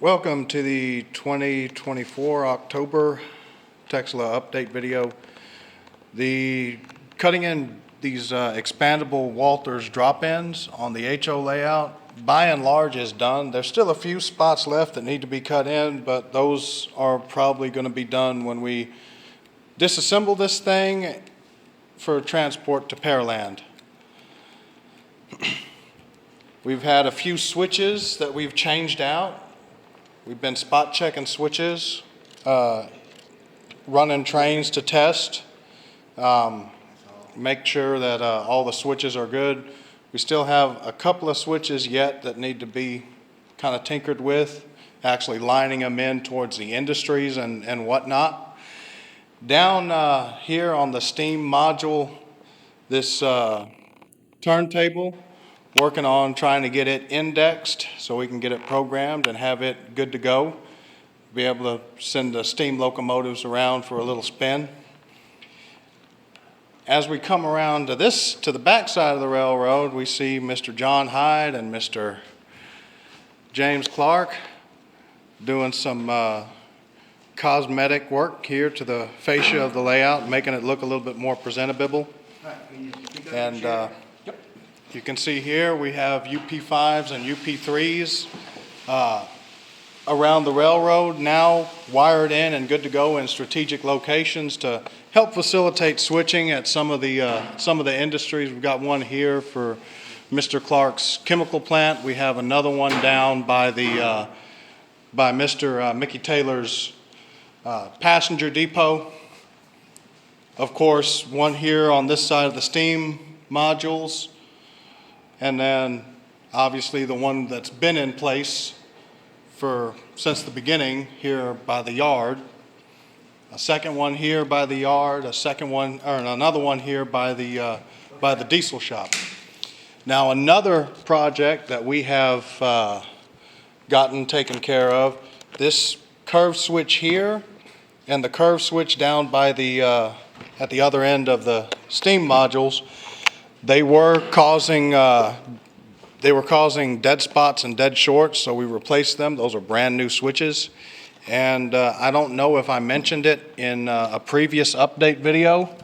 Welcome to the 2024 October Texla update video. The cutting in these expandable Walters drop-ins on the HO layout by and large is done. There's still a few spots left that need to be cut in, but those are probably going to be done when we disassemble this thing for transport to Pearland. We've had a few switches that we've changed out. We've been spot checking switches, running trains to test, make sure that all the switches are good. We still have a couple of switches yet that need to be kind of tinkered with, actually lining them in towards the industries and whatnot. Down here on the steam module, this turntable, working on trying to get it indexed so we can get it programmed and have it good to go. Be able to send the steam locomotives around for a little spin. As we come around to the back side of the railroad, we see Mr. John Hyde and Mr. James Clark doing some cosmetic work here to the fascia of the layout, making it look a little bit more presentable. And you can see here we have UP5s and UP3s around the railroad now wired in and good to go in strategic locations to help facilitate switching at some of the industries. We've got one here for Mr. Clark's chemical plant. We have another one down by Mr. Mickey Taylor's passenger depot. Of course, one here on this side of the steam modules. And then, obviously, the one that's been in place since the beginning here by the yard. A second one here by the yard. Another one here by the diesel shop. Now, another project that we have gotten taken care of. This curve switch here and the curve switch down by at the other end of the steam modules. They were causing dead spots and dead shorts, so we replaced them. Those are brand new switches. And I don't know if I mentioned it in a previous update video.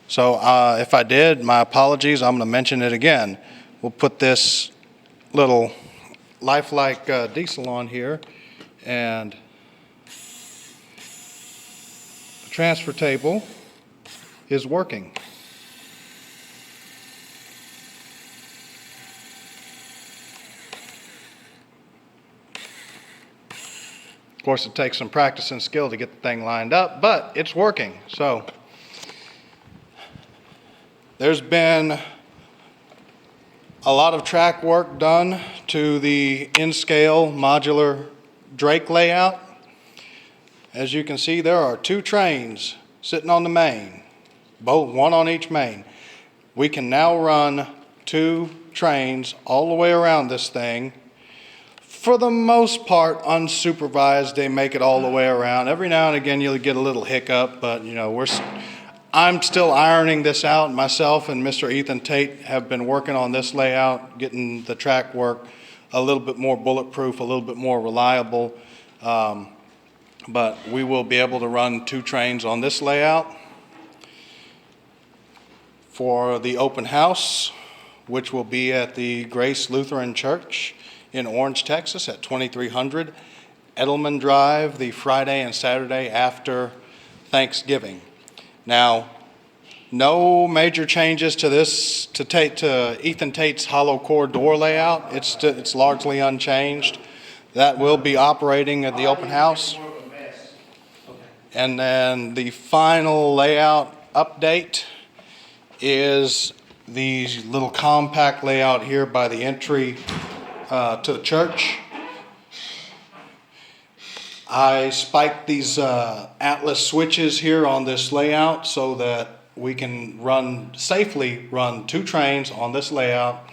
So if I did, my apologies. I'm going to mention it again. We'll put this little lifelike diesel on here, and the transfer table is working. Of course, it takes some practice and skill to get the thing lined up, but it's working. So there's been a lot of track work done to the in-scale modular Drake layout. As you can see, there are two trains sitting on the main, one on each main. We can now run two trains all the way around this thing. For the most part, unsupervised, they make it all the way around. Every now and again, you'll get a little hiccup, but I'm still ironing this out. Myself and Mr. Ethan Tate have been working on this layout, getting the track work a little bit more bulletproof, a little bit more reliable. But we will be able to run two trains on this layout for the open house, which will be at the Grace Lutheran Church in Orange, Texas at 2300 Eddleman Drive, the Friday and Saturday after Thanksgiving. Now, no major changes to this, to Ethan Tate's hollow core door layout. It's largely unchanged. That will be operating at the open house. And then the final layout update is the little compact layout here by the entry to the church. I spiked these Atlas switches here on this layout so that we can safely run two trains on this layout.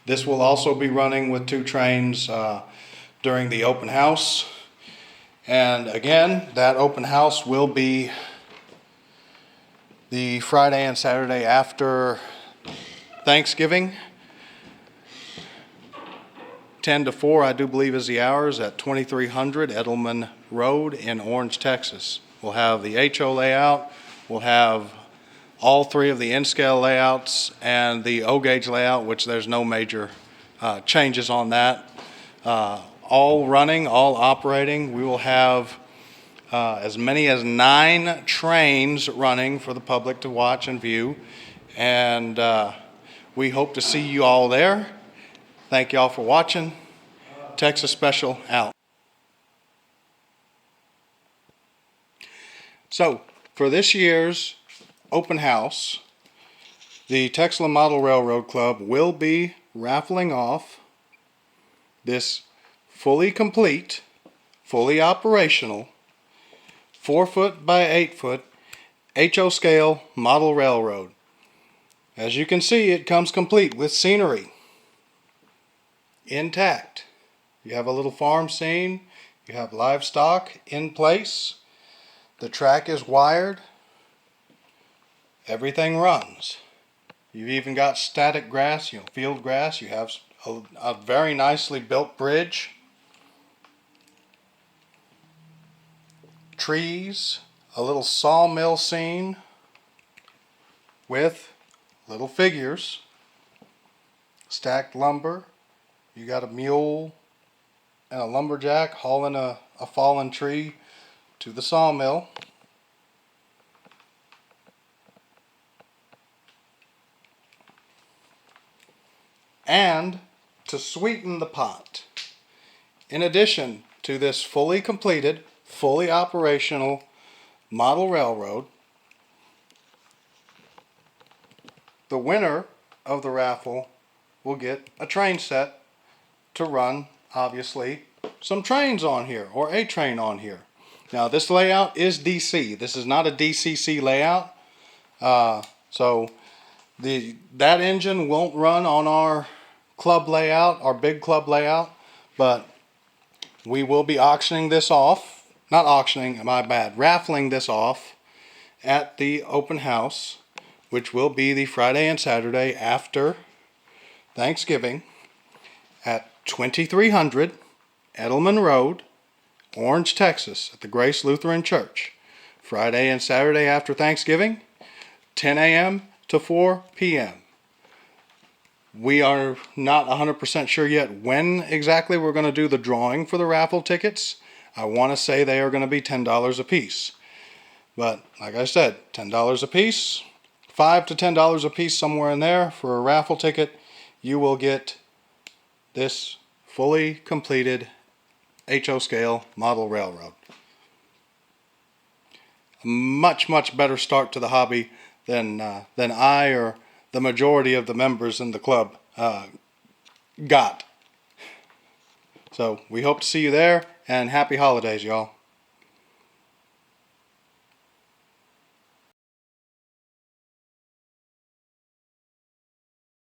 This will also be running with two trains during the open house. And again, that open house will be the Friday and Saturday after Thanksgiving. 10 to 4, I do believe, is the hours at 2300 Eddleman Road in Orange, Texas. We'll have the HO layout. We'll have all three of the N-scale layouts and the O-gauge layout, which there's no major changes on that. All running, all operating. We will have as many as 9 trains running for the public to watch and view. And we hope to see you all there. Thank you all for watching. Texas Special out. So, for this year's open house, the Texas Model Railroad Club will be raffling off this fully complete, fully operational 4-foot by 8-foot HO scale model railroad. As you can see, it comes complete with scenery, intact. You have a little farm scene, you have livestock in place, the track is wired, everything runs. You've even got static grass, field grass. You have a very nicely built bridge, trees, a little sawmill scene with little figures, stacked lumber. You got a mule and a lumberjack hauling a fallen tree to the sawmill. And to sweeten the pot, in addition to this fully completed, fully operational model railroad, the winner of the raffle will get a train set to run, obviously, some trains on here, or a train on here. Now, this layout is DC. This is not a DCC layout. So that engine won't run on our club layout, our big club layout, but we will be auctioning this off. Not auctioning, my bad. Raffling this off at the open house, which will be the Friday and Saturday after Thanksgiving at 2300 Eddleman Road, Orange, Texas, at the Grace Lutheran Church. Friday and Saturday after Thanksgiving, 10 a.m. to 4 p.m. We are not 100% sure yet when exactly we're going to do the drawing for the raffle tickets. I want to say they are going to be $10 a piece. But like I said, $10 a piece, $5 to $10 a piece, somewhere in there for a raffle ticket. You will get this fully completed HO scale model railroad. A much, much better start to the hobby than I or the majority of the members in the club got. So we hope to see you there, and happy holidays, y'all.